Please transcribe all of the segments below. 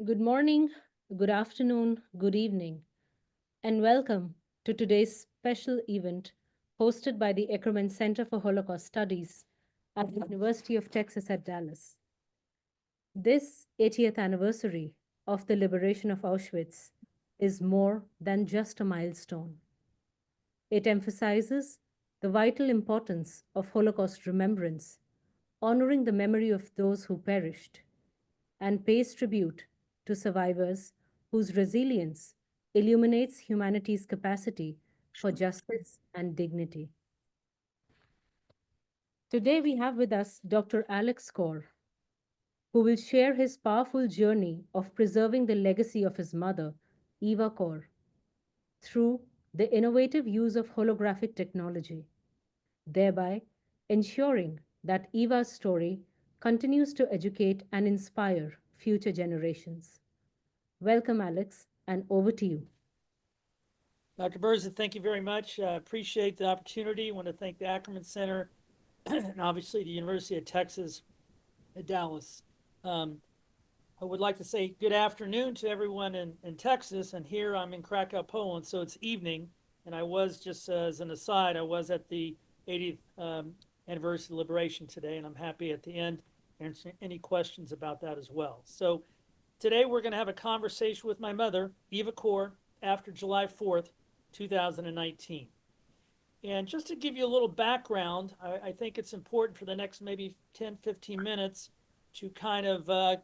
Good morning, good afternoon, good evening, and welcome to today's special event hosted by the Ackerman Center for Holocaust Studies at the University of Texas at Dallas. This 80th anniversary of the liberation of Auschwitz is more than just a milestone. It emphasizes the vital importance of Holocaust remembrance, honoring the memory of those who perished and pays tribute to survivors whose resilience illuminates humanity's capacity for justice and dignity. Today we have with us Dr. Alex Kor, who will share his powerful journey of preserving the legacy of his mother, Eva Kor, through the innovative use of holographic technology, thereby ensuring that Eva's story continues to educate and inspire future generations. Welcome, Alex, and over to you. Dr. Burza, thank you very much. Appreciate the opportunity. I want to thank the Ackerman Center and obviously the University of Texas at Dallas. Um, I would like to say good afternoon to everyone in Texas, and here I'm in Krakow, Poland, so it's evening. And I was, just as an aside, I was at the 80th anniversary of liberation today, and I'm happy at the end to answer any questions about that as well. So today we're going to have a conversation with my mother, Eva Kor, after July 4th, 2019. And just to give you a little background, I think it's important for the next maybe 10, 15 minutes to kind of, if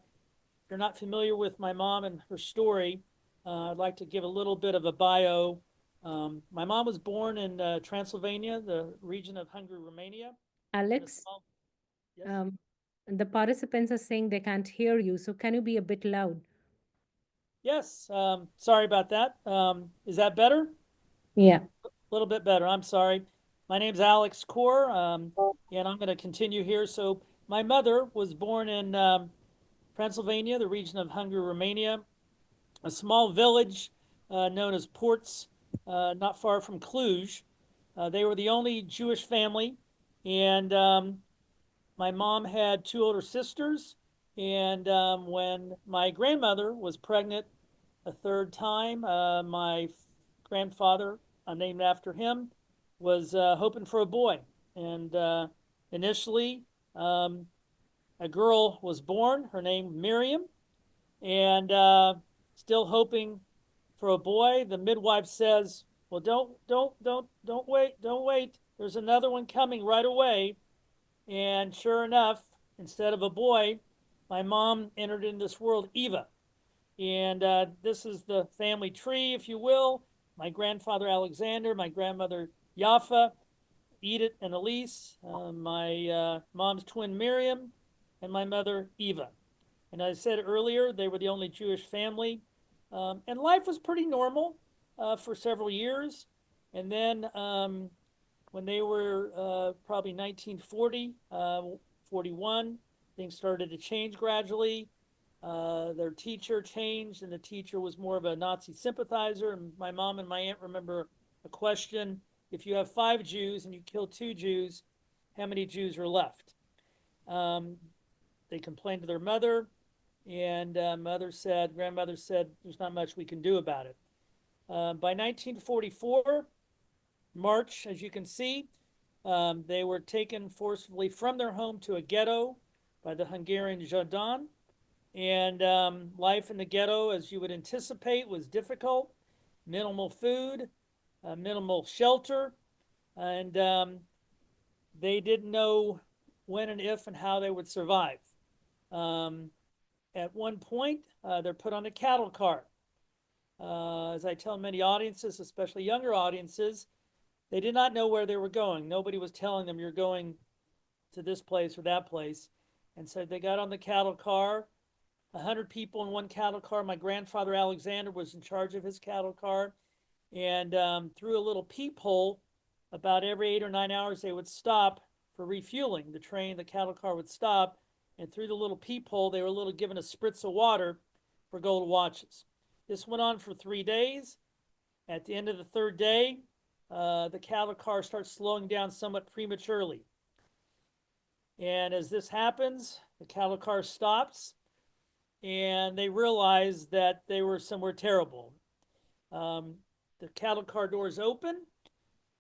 you're not familiar with my mom and her story, I'd like to give a little bit of a bio. My mom was born in Transylvania, the region of Hungary, Romania, in a Alex, small, yes? um, the participants are saying they can't hear you, so can you be a bit loud? Yes, sorry about that. Is that better? Yeah. A little bit better. I'm sorry. My name's Alex Kor, and I'm going to continue here. So, my mother was born in Pennsylvania, the region of Hungary, Romania, a small village known as Ports, not far from Cluj. They were the only Jewish family, and my mom had two older sisters. And when my grandmother was pregnant a third time, my grandfather, named after him, was hoping for a boy. And initially, um, a girl was born, her name Miriam, and still hoping for a boy. The midwife says, "Well, don't wait, don't wait. There's another one coming right away." And sure enough, instead of a boy, my mom entered in this world, Eva. And this is the family tree, if you will. My grandfather Alexander, my grandmother Yafa, Edith and Elise, my mom's twin Miriam, and my mother Eva. And as I said earlier, they were the only Jewish family. And life was pretty normal for several years. And then when they were probably 1940, 41, things started to change gradually. Their teacher changed, and the teacher was more of a Nazi sympathizer. And my mom and my aunt remember a question: if you have 5 Jews and you kill 2 Jews, how many Jews are left? Um, they complained to their mother, and grandmother said, there's not much we can do about it. By 1944, March, as you can see, they were taken forcibly from their home to a ghetto by the Hungarian gendarme. And life in the ghetto, as you would anticipate, was difficult. Minimal food, minimal shelter, and they didn't know when and if and how they would survive. Um, at one point, they're put on a cattle cart. As I tell many audiences, especially younger audiences, they did not know where they were going. Nobody was telling them you're going to this place or that place. And so they got on the cattle car. 100 people in one cattle car. My grandfather Alexander was in charge of his cattle car. And through a little peephole, about every 8 or 9 hours, they would stop for refueling. The cattle car would stop. And through the little peephole, they were given a spritz of water for gold watches. This went on for 3 days. At the end of the third day, the cattle car starts slowing down somewhat prematurely. And as this happens, the cattle car stops, and they realized that they were somewhere terrible. Um, the cattle car doors open,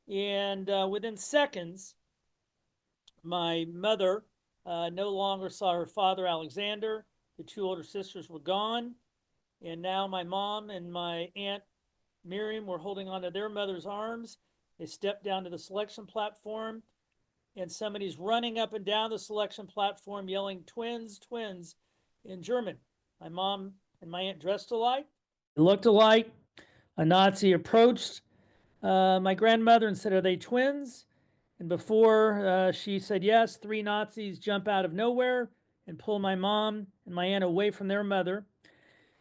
and within seconds, my mother no longer saw her father, Alexander. The two older sisters were gone, and now my mom and my aunt Miriam were holding onto their mother's arms. They stepped down to the selection platform, and somebody's running up and down the selection platform yelling, "Twins, twins," in German. My mom and my aunt dressed alike. They looked alike. A Nazi approached my grandmother and said, "Are they twins?" And before she said yes, three Nazis jump out of nowhere and pull my mom and my aunt away from their mother.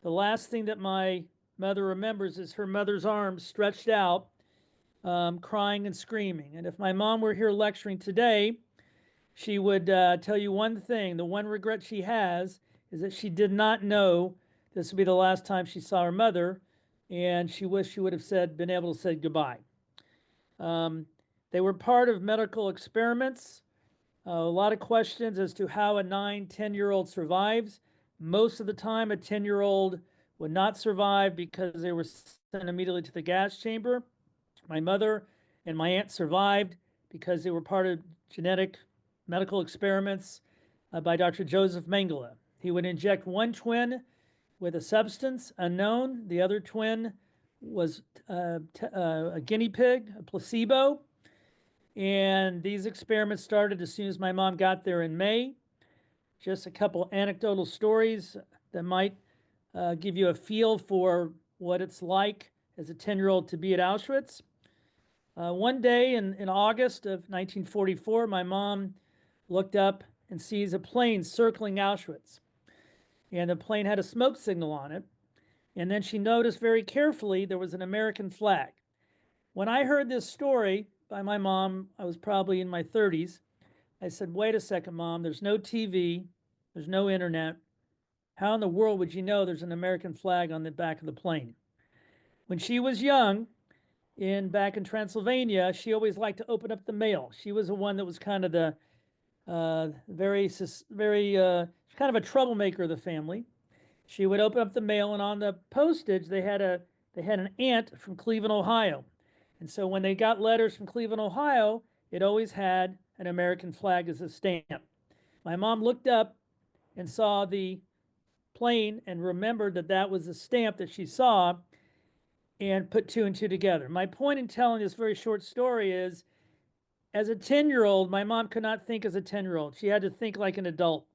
The last thing that my mother remembers is her mother's arms stretched out, crying and screaming. And if my mom were here lecturing today, she would tell you one thing. The one regret she has is that she did not know this would be the last time she saw her mother, and she wished she would have been able to say goodbye. They were part of medical experiments. A lot of questions as to how a 10-year-old survives. Most of the time, a 10-year-old would not survive because they were sent immediately to the gas chamber. My mother and my aunt survived because they were part of genetic medical experiments by Dr. Joseph Mengele. He would inject one twin with a substance unknown. The other twin was a guinea pig, a placebo. And these experiments started as soon as my mom got there in May. Just a couple anecdotal stories that might give you a feel for what it's like as a 10-year-old to be at Auschwitz. One day in August of 1944, my mom looked up and sees a plane circling Auschwitz. And the plane had a smoke signal on it. And then she noticed very carefully there was an American flag. When I heard this story by my mom, I was probably in my 30s. I said, "Wait a second, Mom, there's no TV, there's no internet. How in the world would you know there's an American flag on the back of the plane?" When she was young, back in Transylvania, she always liked to open up the mail. She was the one that was kind of the very kind of a troublemaker of the family. She would open up the mail, and on the postage they had an aunt from Cleveland, Ohio, and so when they got letters from Cleveland, Ohio, it always had an American flag as a stamp. My mom looked up and saw the plane and remembered that that was the stamp that she saw and put two and two together. My point in telling this very short story is, as a 10-year-old, my mom could not think as a 10-year-old. She had to think like an adult,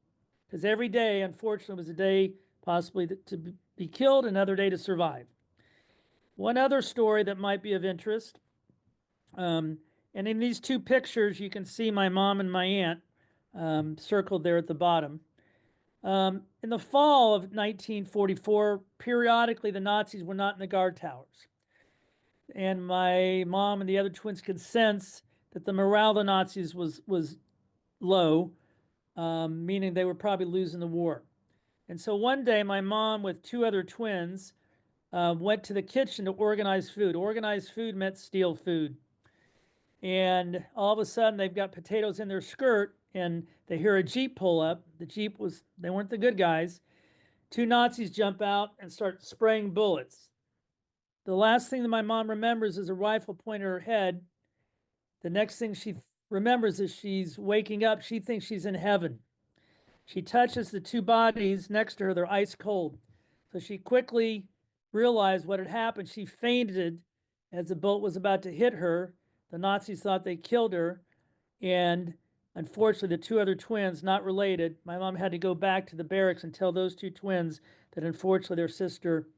because every day, unfortunately, was a day possibly to be killed, another day to survive. One other story that might be of interest, and in these two pictures, you can see my mom and my aunt circled there at the bottom. In the fall of 1944, periodically the Nazis were not in the guard towers. And my mom and the other twins could sense that the morale of the Nazis was low, meaning they were probably losing the war. And so one day, my mom, with two other twins, went to the kitchen to organize food. Organized food meant steal food. And all of a sudden, they've got potatoes in their skirt, and they hear a Jeep pull up. The Jeep they weren't the good guys. Two Nazis jump out and start spraying bullets. The last thing that my mom remembers is a rifle pointed at her head. The next thing she remembers is she's waking up. She thinks she's in heaven. She touches the two bodies next to her. They're ice cold. So she quickly realized what had happened. She fainted as the bullet was about to hit her. The Nazis thought they killed her. And unfortunately, the two other twins, not related, my mom had to go back to the barracks and tell those two twins that unfortunately their sister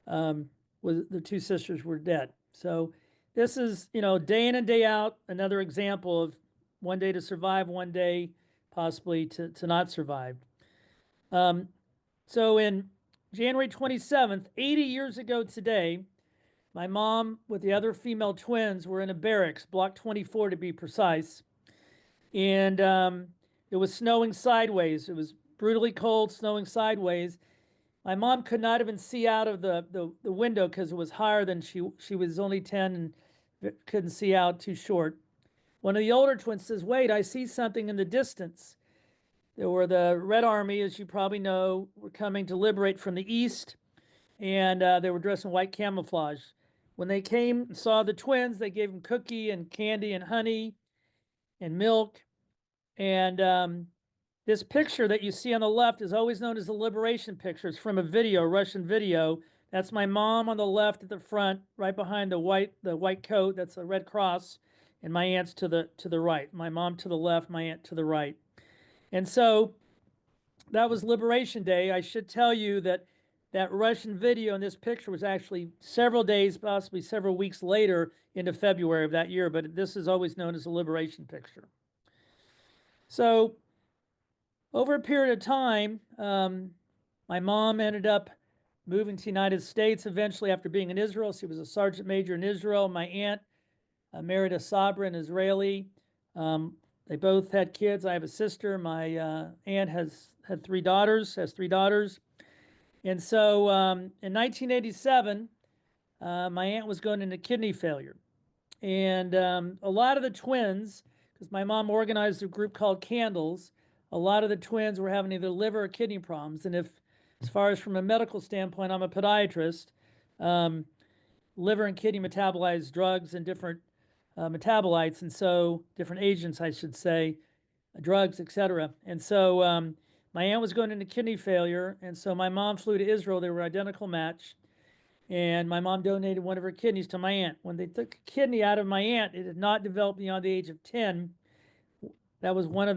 the two sisters were dead. So this is, day in and day out, another example of one day to survive, one day possibly to not survive. So in January 27th, 80 years ago today, my mom with the other female twins were in a barracks, block 24 to be precise. And it was snowing sideways. It was brutally cold, snowing sideways. My mom could not even see out of the window because it was higher than she was only 10 and couldn't see out, too short. One of the older twins says, "Wait, I see something in the distance." There were the Red Army, as you probably know, were coming to liberate from the east, and they were dressed in white camouflage. When they came and saw the twins, they gave them cookie and candy and honey and milk. And this picture that you see on the left is always known as the liberation picture. It's from a video, Russian video. That's my mom on the left at the front, right behind the white coat. That's a red cross, and my aunt's to the right. My mom to the left, my aunt to the right. And so that was Liberation Day. I should tell you that that Russian video in this picture was actually several days, possibly several weeks later into February of that year, but this is always known as a liberation picture. So over a period of time, my mom ended up moving to the United States eventually after being in Israel. She was a sergeant major in Israel. My aunt married a Sabra, an Israeli. They both had kids. I have a sister. My aunt has three daughters. And so in 1987, my aunt was going into kidney failure. And a lot of the twins, because my mom organized a group called Candles, a lot of the twins were having either liver or kidney problems. And if, as far as from a medical standpoint, I'm a podiatrist, liver and kidney metabolize drugs and different metabolites, and so different agents, I should say, drugs, etc. And so my aunt was going into kidney failure, and so my mom flew to Israel. They were identical match, and my mom donated one of her kidneys to my aunt. When they took a kidney out of my aunt, it had not developed beyond the age of 10. That was when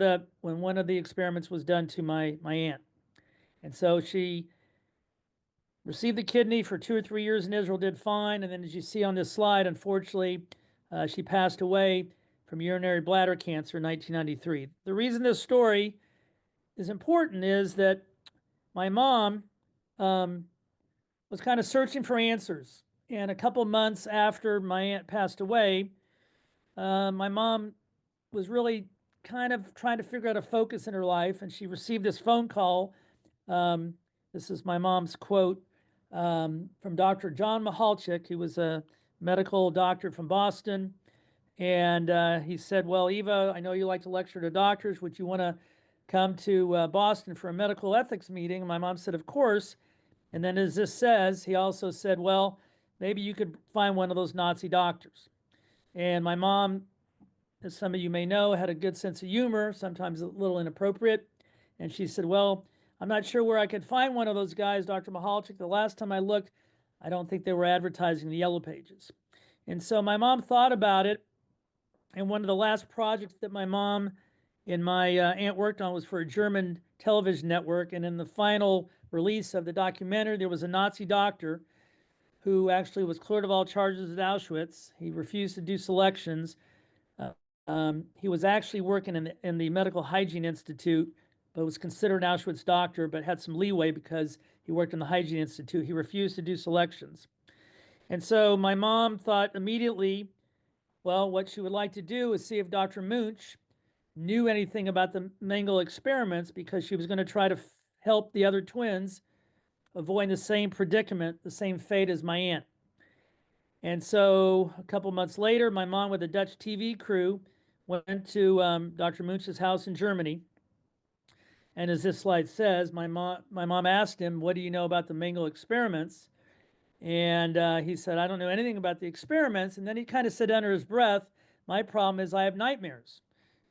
one of the experiments was done to my aunt, and so she received the kidney for 2 or 3 years in Israel, did fine, and then as you see on this slide, unfortunately, she passed away from urinary bladder cancer in 1993. The reason this story is important is that my mom was kind of searching for answers. And a couple months after my aunt passed away, my mom was really kind of trying to figure out a focus in her life. And she received this phone call. This is my mom's quote from Dr. John Mihalchik, who was a medical doctor from Boston. And he said, well, Eva, I know you like to lecture to doctors. Would you want to come to Boston for a medical ethics meeting? And my mom said, of course. And then, as this says, he also said, well, maybe you could find one of those Nazi doctors. And my mom, as some of you may know, had a good sense of humor, sometimes a little inappropriate. And she said, well, I'm not sure where I could find one of those guys, Dr. Mihalchik. The last time I looked, I don't think they were advertising the Yellow Pages. And so my mom thought about it. And one of the last projects that my mom and my aunt worked on was for a German television network. And in the final release of the documentary, there was a Nazi doctor who actually was cleared of all charges at Auschwitz. He refused to do selections. He was actually working in the Medical Hygiene Institute, but was considered an Auschwitz doctor, but had some leeway because he worked in the Hygiene Institute. He refused to do selections. And so my mom thought immediately, well, what she would like to do is see if Dr. Munch knew anything about the Mengele experiments, because she was going to try to help the other twins avoid the same predicament, the same fate as my aunt. And so a couple months later, my mom with a Dutch TV crew went to Dr. Munch's house in Germany. And as this slide says, my mom asked him, what do you know about the Mengele experiments? And he said, I don't know anything about the experiments. And then he kind of said under his breath, my problem is I have nightmares.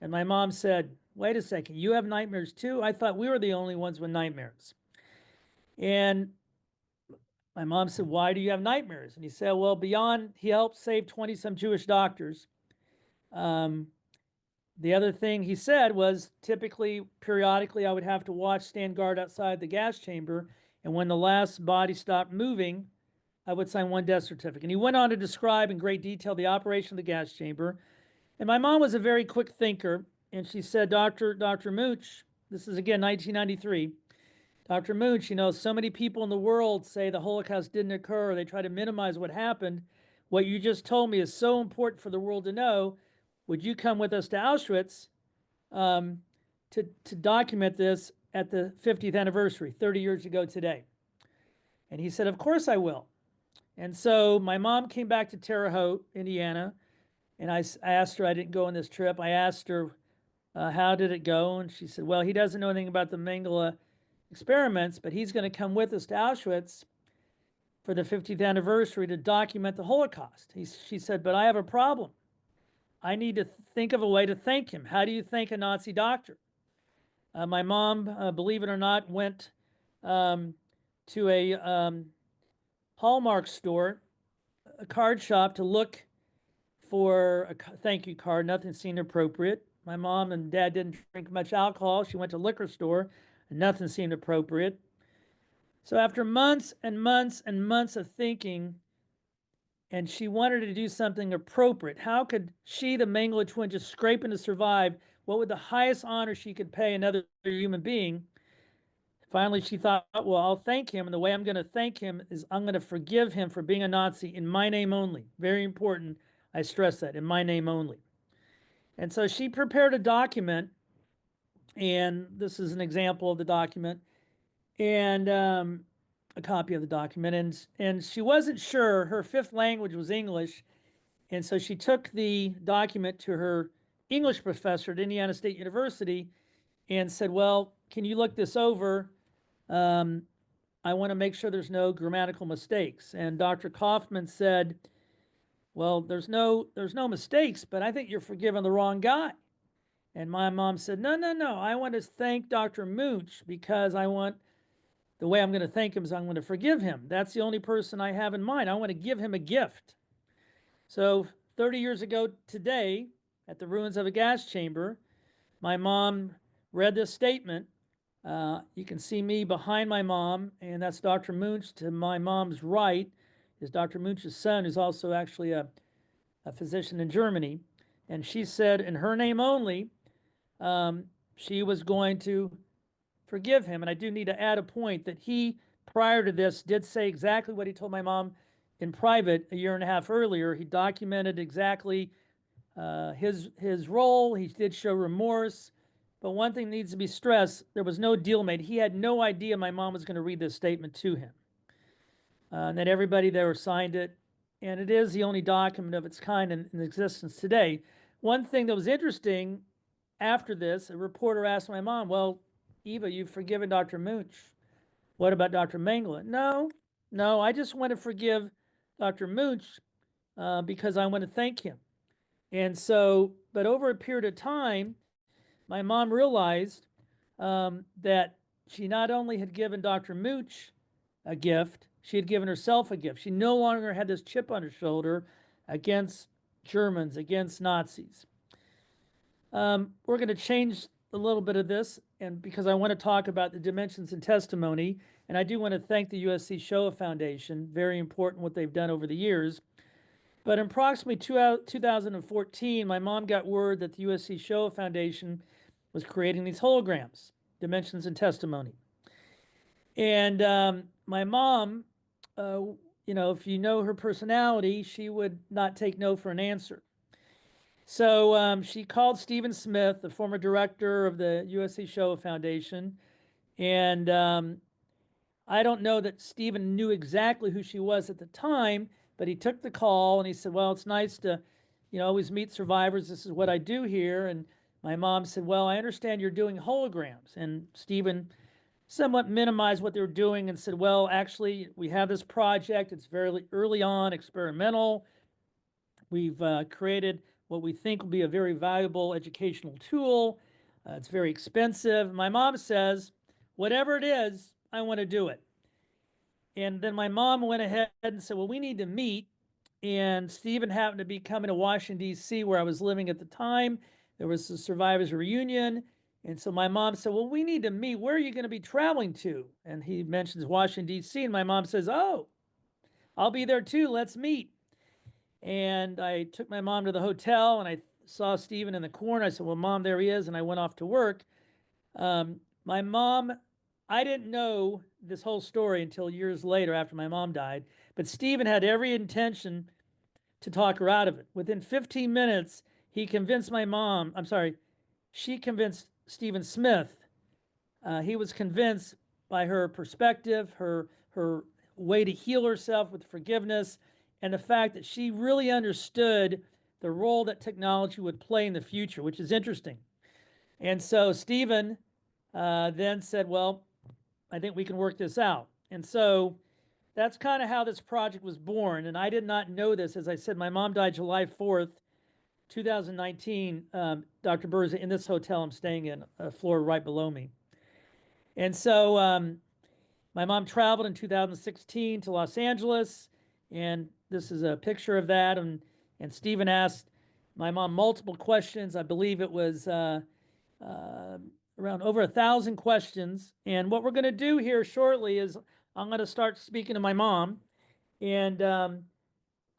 And my mom said, wait a second, you have nightmares too? I thought we were the only ones with nightmares. And my mom said, why do you have nightmares? And he said, well, beyond, he helped save 20 some Jewish doctors. The other thing he said was typically, periodically, I would have to stand guard outside the gas chamber. And when the last body stopped moving, I would sign one death certificate. And he went on to describe in great detail the operation of the gas chamber. And my mom was a very quick thinker. And she said, Dr. Munch, this is again 1993, Dr. Munch, you know, so many people in the world say the Holocaust didn't occur, or they try to minimize what happened. What you just told me is so important for the world to know. Would you come with us to Auschwitz to document this at the 50th anniversary, 30 years ago today? And he said, of course I will. And so my mom came back to Terre Haute, Indiana, and I asked her, I didn't go on this trip, I asked her, How did it go? And she said, well, he doesn't know anything about the Mengele experiments, but he's going to come with us to Auschwitz for the 50th anniversary to document the Holocaust. She said, but I have a problem. I need to think of a way to thank him. How do you thank a Nazi doctor? My mom, believe it or not, went to a Hallmark store, a card shop, to look for a thank you card. Nothing seemed appropriate. My mom and dad didn't drink much alcohol. She went to a liquor store, and nothing seemed appropriate. So after months and months and months of thinking, and she wanted to do something appropriate. How could she, the Mengele twin, just scraping to survive? What would the highest honor she could pay another human being? Finally, she thought, well, I'll thank him. And the way I'm going to thank him is I'm going to forgive him for being a Nazi in my name only. Very important. I stress that, in my name only. And so she prepared a document, and this is an example of the document, and a copy of the document. And she wasn't sure. Her fifth language was English. And so she took the document to her English professor at Indiana State University and said, well, can you look this over? I want to make sure there's no grammatical mistakes. And Dr. Kaufman said, well, there's no mistakes, but I think you're forgiving the wrong guy. And my mom said, no, no, no. I want to thank Dr. Mooch because the way I'm going to thank him is I'm going to forgive him. That's the only person I have in mind. I want to give him a gift. So 30 years ago today, at the ruins of a gas chamber, my mom read this statement. You can see me behind my mom, and that's Dr. Munch. To my mom's right is Dr. Munch's son, who's also actually a physician in Germany. And she said, in her name only, she was going to forgive him. And I do need to add a point that he, prior to this, did say exactly what he told my mom in private a year and a half earlier. He documented exactly his role. He did show remorse. But one thing needs to be stressed, there was no deal made. He had no idea my mom was going to read this statement to him. And that everybody there signed it. And it is the only document of its kind in existence today. One thing that was interesting after this, a reporter asked my mom, well, Eva, you've forgiven Dr. Munch. What about Dr. Mengele? No, I just want to forgive Dr. Munch because I want to thank him. And so, but over a period of time, my mom realized that she not only had given Dr. Mooch a gift, she had given herself a gift. She no longer had this chip on her shoulder against Germans, against Nazis. We're going to change a little bit of this, and because I want to talk about the dimensions in testimony, and I do want to thank the USC Shoah Foundation. Very important what they've done over the years. But in approximately 2014, my mom got word that the USC Shoah Foundation was creating these holograms, dimensions in testimony. And my mom, if you know her personality, she would not take no for an answer. So she called Stephen Smith, the former director of the USC Shoah Foundation, and I don't know that Stephen knew exactly who she was at the time, but he took the call and he said, well, it's nice to, always meet survivors. This is what I do here. And my mom said, well, I understand you're doing holograms. And Stephen somewhat minimized what they were doing and said, well, actually, we have this project. It's very early on, experimental. We've created what we think will be a very valuable educational tool. It's very expensive. My mom says, whatever it is, I want to do it. And then my mom went ahead and said, well, we need to meet. And Stephen happened to be coming to Washington, D.C., where I was living at the time. There was a survivors reunion. And so my mom said, well, we need to meet. Where are you going to be traveling to? And he mentions Washington, D.C. And my mom says, oh, I'll be there too. Let's meet. And I took my mom to the hotel and I saw Stephen in the corner. I said, well, Mom, there he is. And I went off to work. My mom, I didn't know this whole story until years later after my mom died, but Stephen had every intention to talk her out of it. Within 15 minutes, he convinced she convinced Stephen Smith. He was convinced by her perspective, her way to heal herself with forgiveness, and the fact that she really understood the role that technology would play in the future, which is interesting. And so Stephen then said, well, I think we can work this out. And so that's kind of how this project was born. And I did not know this. As I said, my mom died July 4th, 2019, Dr. Burza, in this hotel I'm staying in, a floor right below me. And so my mom traveled in 2016 to Los Angeles, and this is a picture of that. And Stephen asked my mom multiple questions. I believe it was around over 1,000 questions. And what we're going to do here shortly is I'm going to start speaking to my mom, and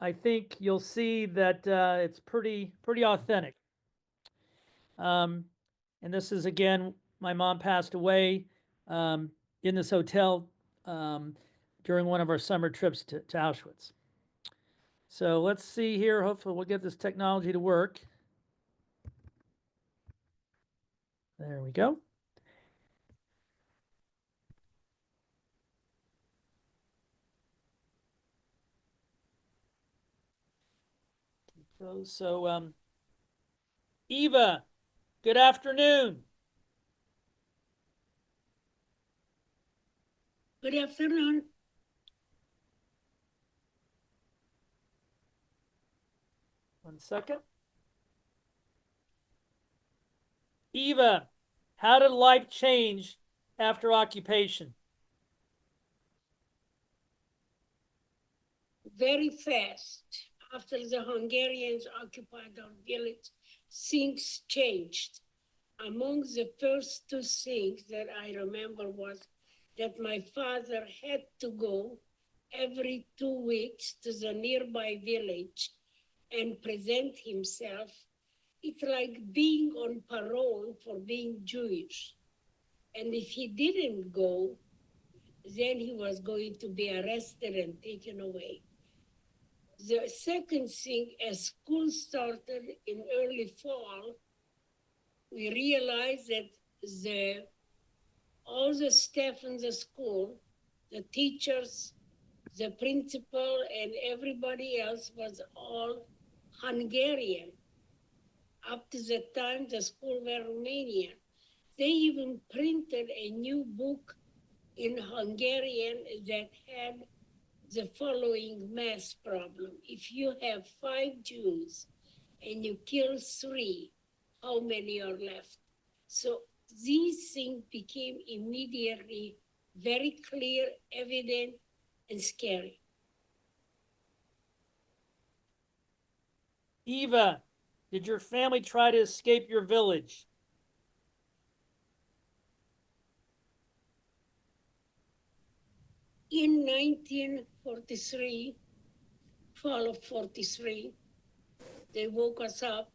I think you'll see that it's pretty authentic. And this is again, my mom passed away in this hotel during one of our summer trips to Auschwitz. So let's see here. Hopefully, we'll get this technology to work. There we go. So Eva, good afternoon. Good afternoon. One second. Eva, how did life change after occupation? Very fast. After the Hungarians occupied our village, things changed. Among the first two things that I remember was that my father had to go every 2 weeks to the nearby village and present himself. It's like being on parole for being Jewish. And if he didn't go, then he was going to be arrested and taken away. The second thing, as school started in early fall, we realized that all the staff in the school, the teachers, the principal, and everybody else was all Hungarian. Up to the time, the school were Romanian. They even printed a new book in Hungarian that had the following math problem. If you have 5 Jews and you kill 3, how many are left? So these things became immediately very clear, evident, and scary. Eva, did your family try to escape your village? In 1943, fall of 43, they woke us up,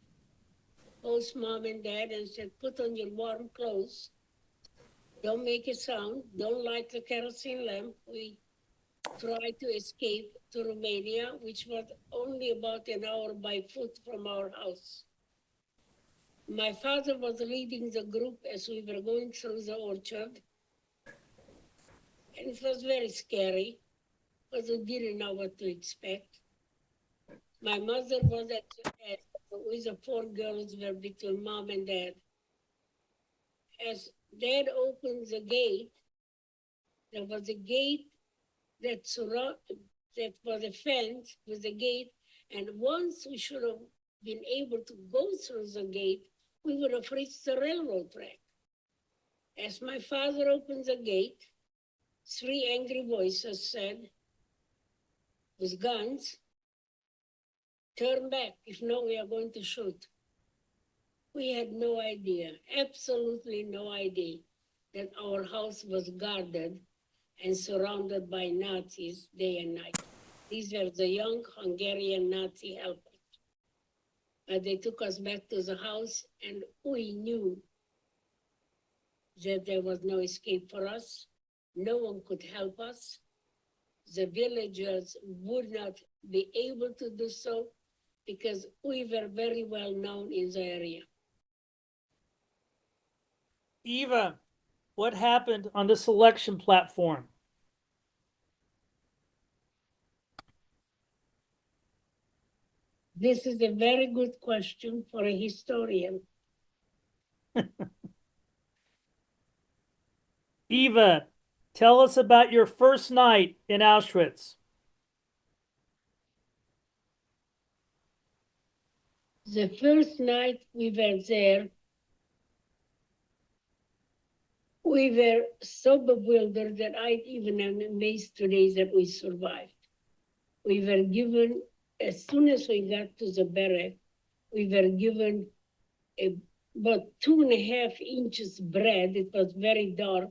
both mom and dad, and said, put on your warm clothes. Don't make a sound. Don't light the kerosene lamp. We tried to escape to Romania, which was only about an hour by foot from our house. My father was leading the group as we were going through the orchard. And it was very scary because we didn't know what to expect. My mother was with the 4 girls were between mom and dad. As dad opened the gate, there was a gate that was a fence with a gate, and once we should have been able to go through the gate, we would have reached the railroad track. As my father opened the gate, 3 angry voices said, with guns, turn back, if not, we are going to shoot. We had no idea, absolutely no idea, that our house was guarded and surrounded by Nazis day and night. These were the young Hungarian Nazi helpers. But they took us back to the house, and we knew that there was no escape for us. No one could help us. The villagers would not be able to do so because we were very well known in the area. Eva, what happened on the selection platform? This is a very good question for a historian. Eva, tell us about your first night in Auschwitz. The first night we were there, we were so bewildered that I even am amazed today that we survived. We were given, as soon as we got to the barrack, we were given about 2.5 inches bread. It was very dark.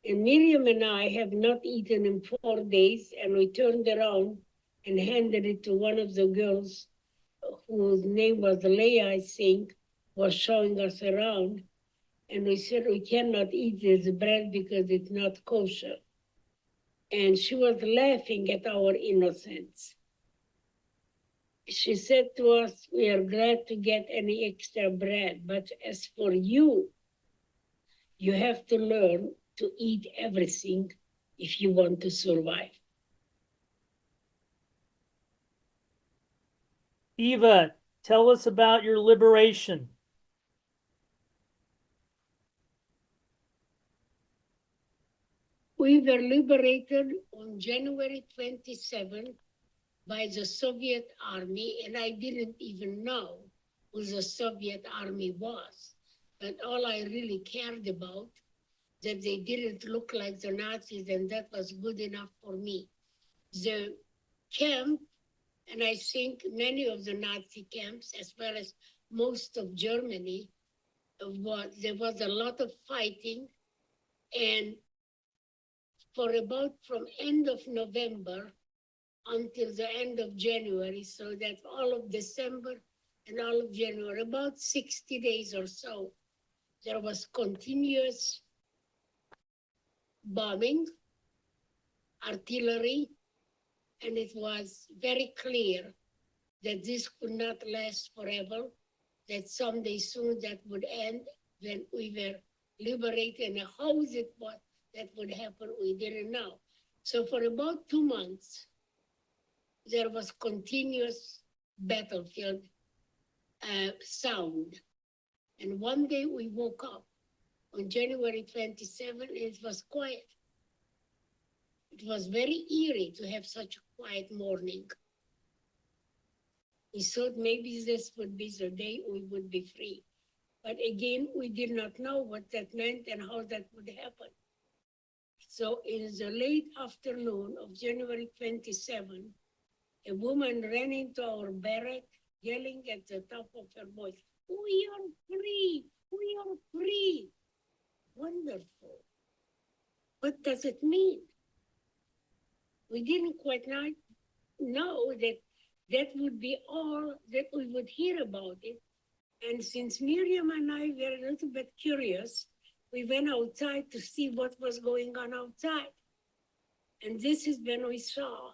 And Miriam and I have not eaten in 4 days, and we turned around and handed it to one of the girls whose name was Leah, I think, was showing us around. And we said, we cannot eat this bread because it's not kosher. And she was laughing at our innocence. She said to us, we are glad to get any extra bread, but as for you, you have to learn to eat everything if you want to survive. Eva, tell us about your liberation. We were liberated on January 27 by the Soviet army, and I didn't even know who the Soviet army was. But all I really cared about, that they didn't look like the Nazis, and that was good enough for me. The camp, and I think many of the Nazi camps, as well as most of Germany, there was a lot of fighting, and for about from end of November until the end of January, so that all of December and all of January, about 60 days or so, there was continuous bombing, artillery, and it was very clear that this could not last forever, that someday soon that would end when we were liberated, and how it was that would happen, we didn't know. So for about 2 months, there was continuous battlefield sound. And one day we woke up on January 27, and it was quiet. It was very eerie to have such a quiet morning. We thought maybe this would be the day we would be free. But again, we did not know what that meant and how that would happen. So in the late afternoon of January 27, a woman ran into our barrack yelling at the top of her voice, "We are free! We are free!" Wonderful. What does it mean? We didn't quite know that that would be all that we would hear about it. And since Miriam and I were a little bit curious, we went outside to see what was going on outside. And this is when we saw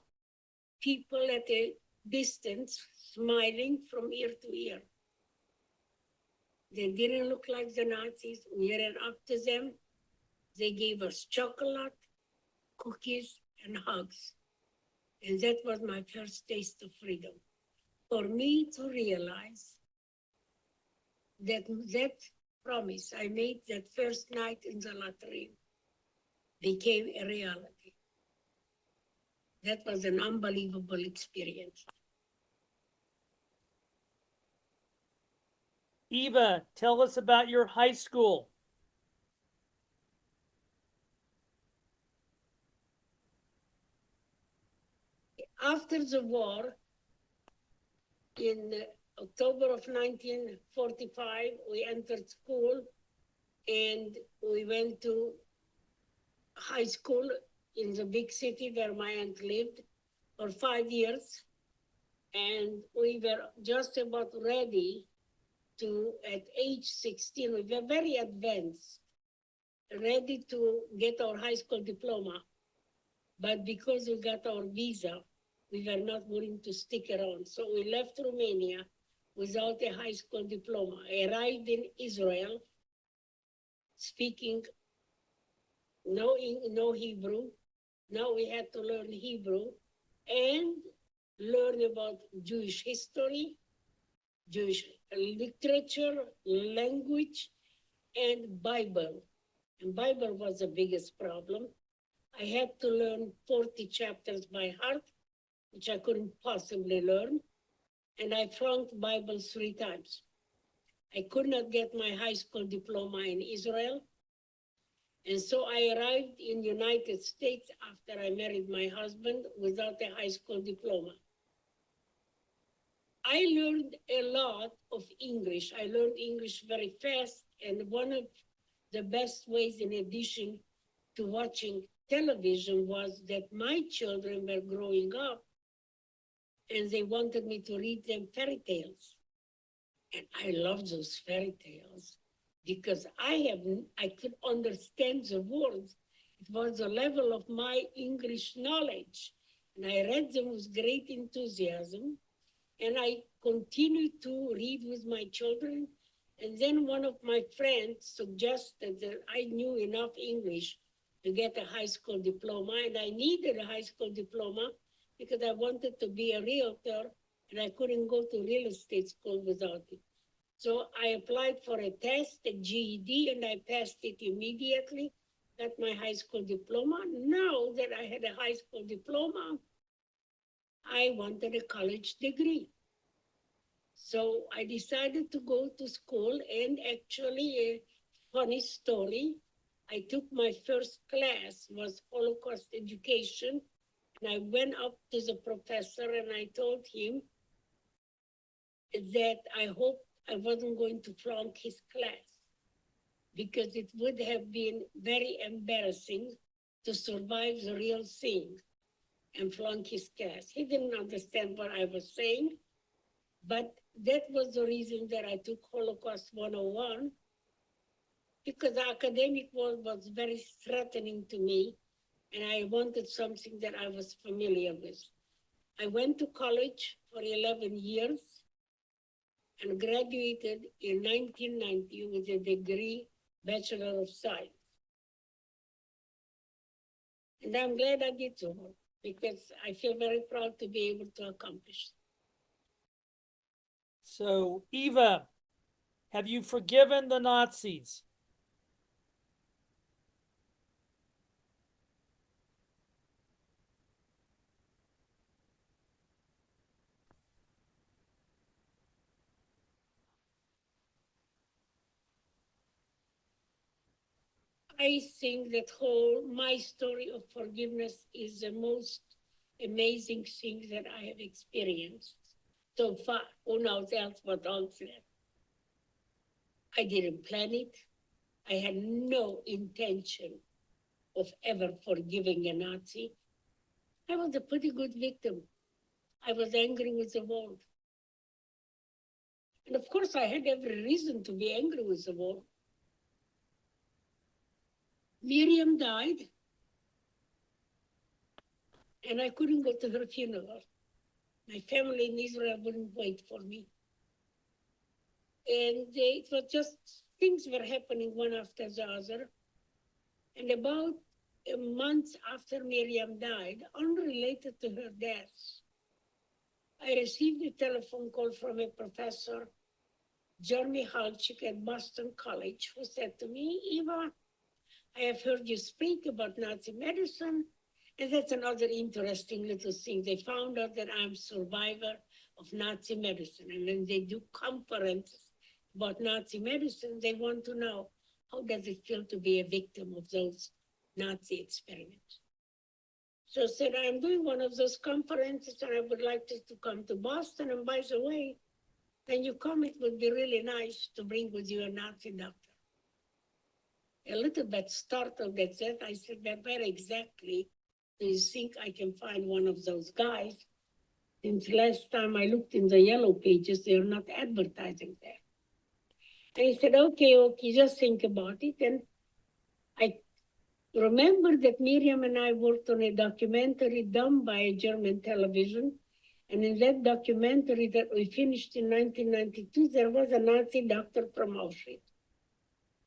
people at a distance smiling from ear to ear. They didn't look like the Nazis. We ran up to them. They gave us chocolate, cookies, and hugs. And that was my first taste of freedom. For me to realize that that promise I made that first night in the latrine became a reality. That was an unbelievable experience. Eva, tell us about your high school. After the war, in October of 1945, we entered school and we went to high school in the big city where my aunt lived for 5 years. And we were just about ready to, at age 16, we were very advanced, ready to get our high school diploma. But because we got our visa, we were not willing to stick around. So we left Romania without a high school diploma. I arrived in Israel speaking no Hebrew. Now we had to learn Hebrew and learn about Jewish history, Jewish literature, language, and Bible. And Bible was the biggest problem. I had to learn 40 chapters by heart, which I couldn't possibly learn. And I flunked Bible 3 times. I could not get my high school diploma in Israel. And so I arrived in the United States after I married my husband without a high school diploma. I learned a lot of English. I learned English very fast. And one of the best ways, in addition to watching television, was that my children were growing up and they wanted me to read them fairy tales. And I love those fairy tales because I could understand the words. It was the level of my English knowledge. And I read them with great enthusiasm. And I continued to read with my children. And then one of my friends suggested that I knew enough English to get a high school diploma. And I needed a high school diploma because I wanted to be a realtor and I couldn't go to real estate school without it. So I applied for a test, a GED, and I passed it immediately, got my high school diploma. Now that I had a high school diploma, I wanted a college degree. So I decided to go to school, and actually a funny story, I took my first class, was Holocaust education, and I went up to the professor and I told him that I hoped I wasn't going to flunk his class because it would have been very embarrassing to survive the real thing and flunk his class. He didn't understand what I was saying, but that was the reason that I took Holocaust 101, because the academic world was very threatening to me, and I wanted something that I was familiar with. I went to college for 11 years and graduated in 1990 with a degree, Bachelor of Science. And I'm glad I did so, because I feel very proud to be able to accomplish it. So, Eva, have you forgiven the Nazis? I think that my story of forgiveness is the most amazing thing that I have experienced so far. Who knows else but else that? I didn't plan it. I had no intention of ever forgiving a Nazi. I was a pretty good victim. I was angry with the world. And of course, I had every reason to be angry with the world. Miriam died, and I couldn't go to her funeral. My family in Israel wouldn't wait for me. And it was just, things were happening one after the other. And about a month after Miriam died, unrelated to her death, I received a telephone call from a professor, Jeremy Halchik at Boston College, who said to me, Eva, I have heard you speak about Nazi medicine, and that's another interesting little thing. They found out that I'm a survivor of Nazi medicine, and when they do conferences about Nazi medicine, they want to know, how does it feel to be a victim of those Nazi experiments? So I said, I'm doing one of those conferences, and I would like to come to Boston, and by the way, when you come, it would be really nice to bring with you a Nazi doctor. A little bit startled at that. I said, where exactly do you think I can find one of those guys? Since last time I looked in the yellow pages, they're not advertising there. And he said, okay, just think about it. And I remember that Miriam and I worked on a documentary done by a German television. And in that documentary that we finished in 1992, there was a Nazi doctor from Auschwitz.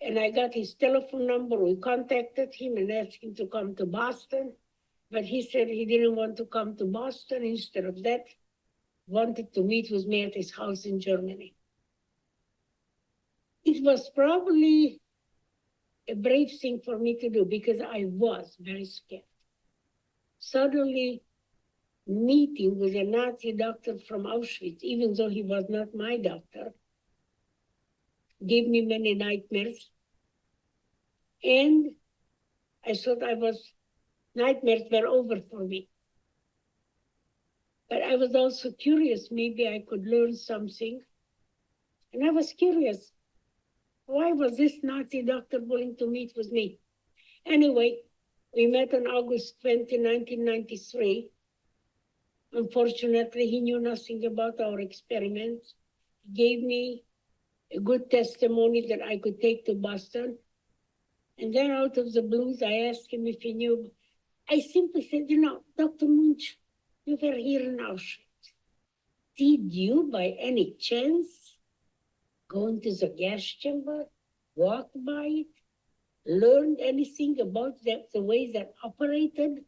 And I got his telephone number. We contacted him and asked him to come to Boston. But he said he didn't want to come to Boston. Instead of that, wanted to meet with me at his house in Germany. It was probably a brave thing for me to do because I was very scared. Suddenly, meeting with a Nazi doctor from Auschwitz, even though he was not my doctor, gave me many nightmares. And I thought nightmares were over for me. But I was also curious, maybe I could learn something. And I was curious, why was this Nazi doctor willing to meet with me? Anyway, we met on August 20, 1993. Unfortunately, he knew nothing about our experiments. He gave me a good testimony that I could take to Boston. And then out of the blues, I asked him if he knew. I simply said, Dr. Munch, you were here in Auschwitz. Did you, by any chance, go into the gas chamber, walk by it, learn anything about the way that operated?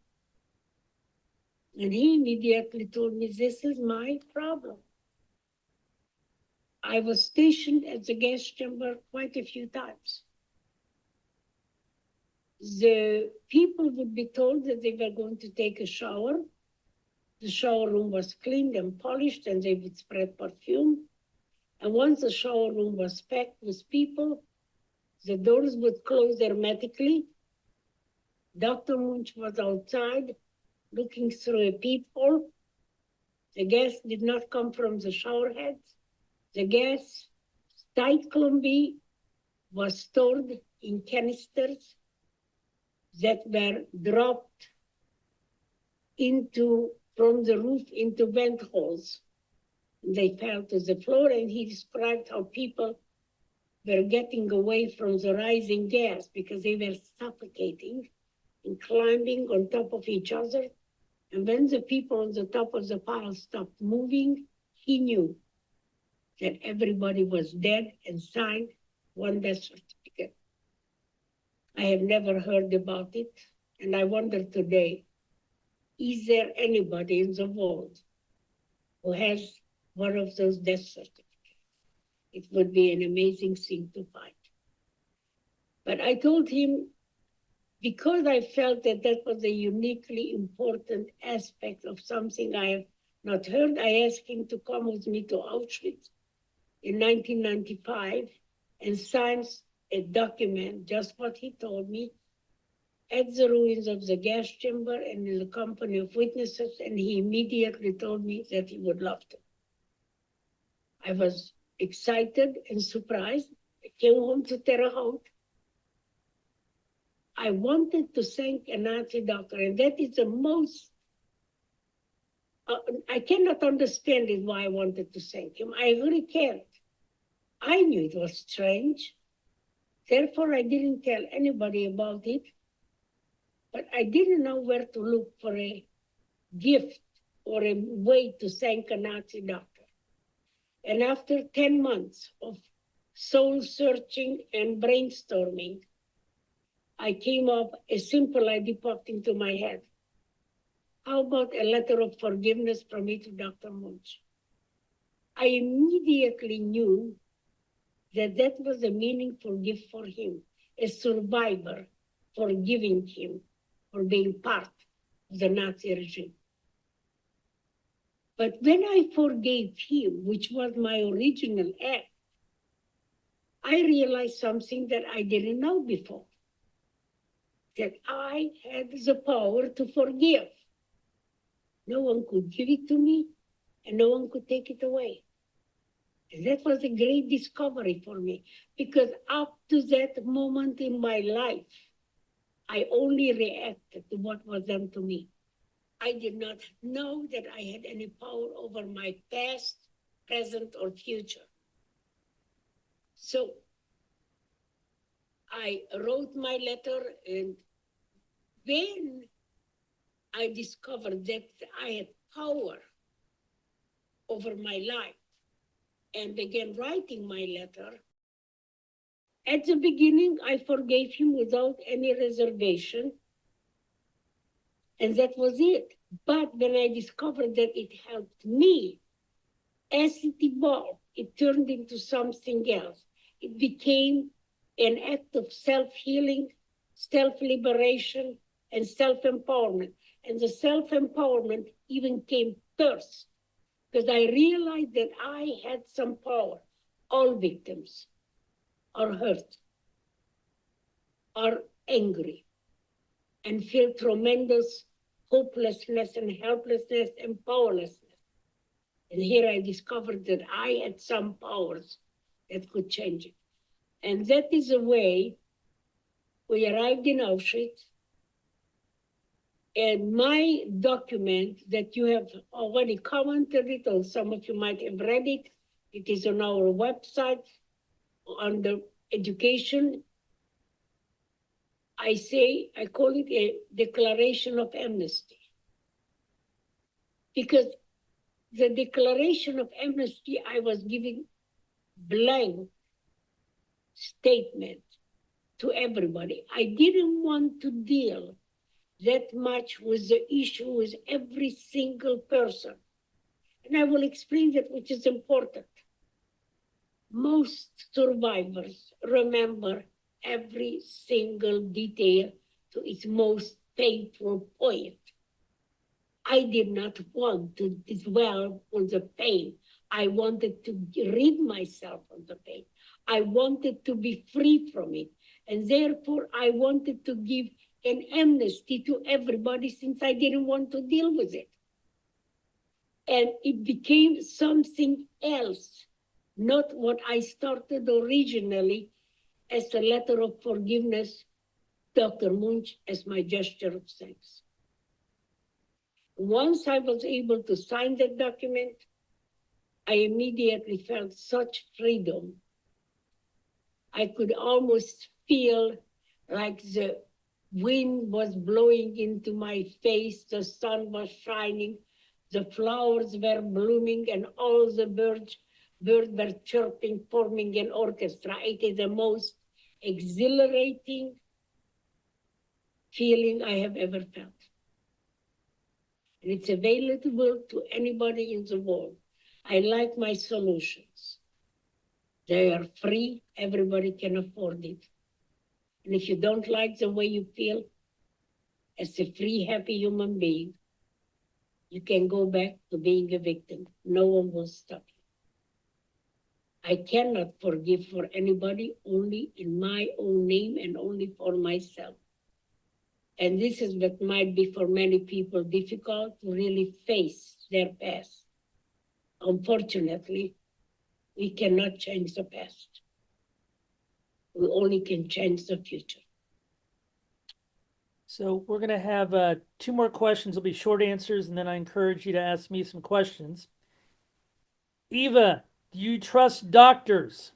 And he immediately told me, this is my problem. I was stationed at the gas chamber quite a few times. The people would be told that they were going to take a shower. The shower room was cleaned and polished, and they would spread perfume. And once the shower room was packed with people, the doors would close hermetically. Dr. Munch was outside looking through a peephole. The gas did not come from the shower heads. The gas, Zyklon B, was stored in canisters that were dropped from the roof into vent holes. They fell to the floor, and he described how people were getting away from the rising gas because they were suffocating and climbing on top of each other. And when the people on the top of the pile stopped moving, he knew that everybody was dead and signed one death certificate. I have never heard about it, and I wonder today, is there anybody in the world who has one of those death certificates? It would be an amazing thing to find. But I told him, because I felt that that was a uniquely important aspect of something I have not heard, I asked him to come with me to Auschwitz in 1995 and sign a document, just what he told me, at the ruins of the gas chamber and in the company of witnesses, and he immediately told me that he would love to. I was excited and surprised. I came home to Terre Haute. I wanted to thank a Nazi doctor, and that is the most, I cannot understand it why I wanted to thank him. I really can't. I knew it was strange. Therefore, I didn't tell anybody about it, but I didn't know where to look for a gift or a way to thank a Nazi doctor. And after 10 months of soul searching and brainstorming, I came up, a simple idea popped into my head. How about a letter of forgiveness from me to Dr. Munch? I immediately knew that that was a meaningful gift for him, a survivor forgiving him for being part of the Nazi regime. But when I forgave him, which was my original act, I realized something that I didn't know before, that I had the power to forgive. No one could give it to me, and no one could take it away. And that was a great discovery for me, because up to that moment in my life, I only reacted to what was done to me. I did not know that I had any power over my past, present, or future. So I wrote my letter, and when I discovered that I had power over my life and began writing my letter, at the beginning, I forgave him without any reservation, and that was it. But when I discovered that it helped me, as it evolved, it turned into something else. It became an act of self-healing, self-liberation, and self-empowerment. And the self-empowerment even came first, because I realized that I had some power. All victims are hurt, are angry, and feel tremendous hopelessness and helplessness and powerlessness. And here I discovered that I had some powers that could change it. And that is the way we arrived in Auschwitz. And my document that you have already commented it, or some of you might have read it, it is on our website under education. I call it a declaration of amnesty. Because the declaration of amnesty, I was giving blank statement to everybody. I didn't want to deal that much with the issue with every single person. And I will explain that, which is important. Most survivors remember every single detail to its most painful point. I did not want to dwell on the pain. I wanted to rid myself of the pain. I wanted to be free from it. And therefore, I wanted to give an amnesty to everybody since I didn't want to deal with it. And it became something else, not what I started originally as a letter of forgiveness, Dr. Munch, as my gesture of thanks. Once I was able to sign that document, I immediately felt such freedom. I could almost feel like the wind was blowing into my face, the sun was shining, the flowers were blooming, and all the birds were chirping, forming an orchestra. It is the most exhilarating feeling I have ever felt. And it's available to anybody in the world. I like my solutions. They are free, everybody can afford it. And if you don't like the way you feel as a free, happy human being, you can go back to being a victim. No one will stop you. I cannot forgive for anybody, only in my own name and only for myself. And this is what might be for many people difficult to really face their past. Unfortunately, we cannot change the past. We only can change the future. So we're going to have two more questions. They'll be short answers, and then I encourage you to ask me some questions. Eva, do you trust doctors?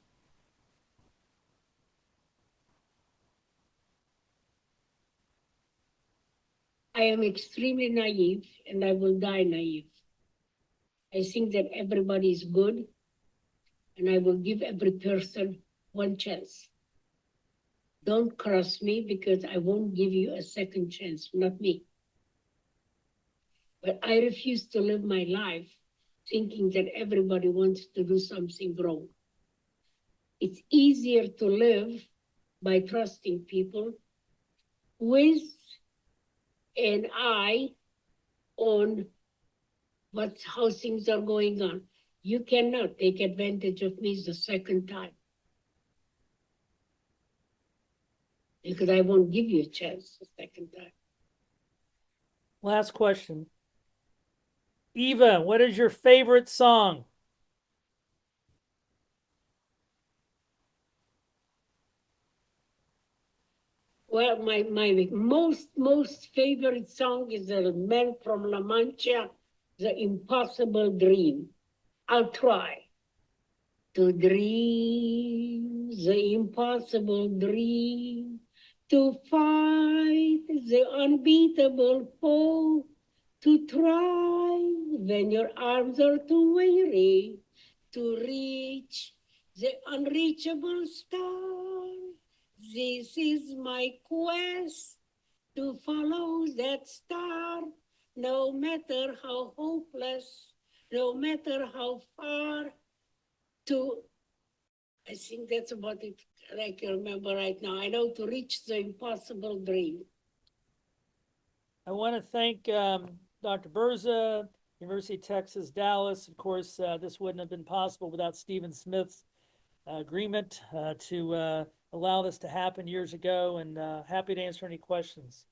I am extremely naive, and I will die naive. I think that everybody is good, and I will give every person one chance. Don't cross me, because I won't give you a second chance, not me. But I refuse to live my life thinking that everybody wants to do something wrong. It's easier to live by trusting people with an eye on how things are going on. You cannot take advantage of me the second time, because I won't give you a chance the second time. Last question. Eva, what is your favorite song? Well, my most favorite song is the Man from La Mancha, The Impossible Dream. I'll try to dream the impossible dream, to fight the unbeatable foe, to try when your arms are too weary, to reach the unreachable star. This is my quest, to follow that star, no matter how hopeless, no matter how far, to I think that's about it I can remember right now. I know to reach the impossible dream. I want to thank Dr. Burza, University of Texas, Dallas. Of course, this wouldn't have been possible without Stephen Smith's agreement to allow this to happen years ago, and happy to answer any questions.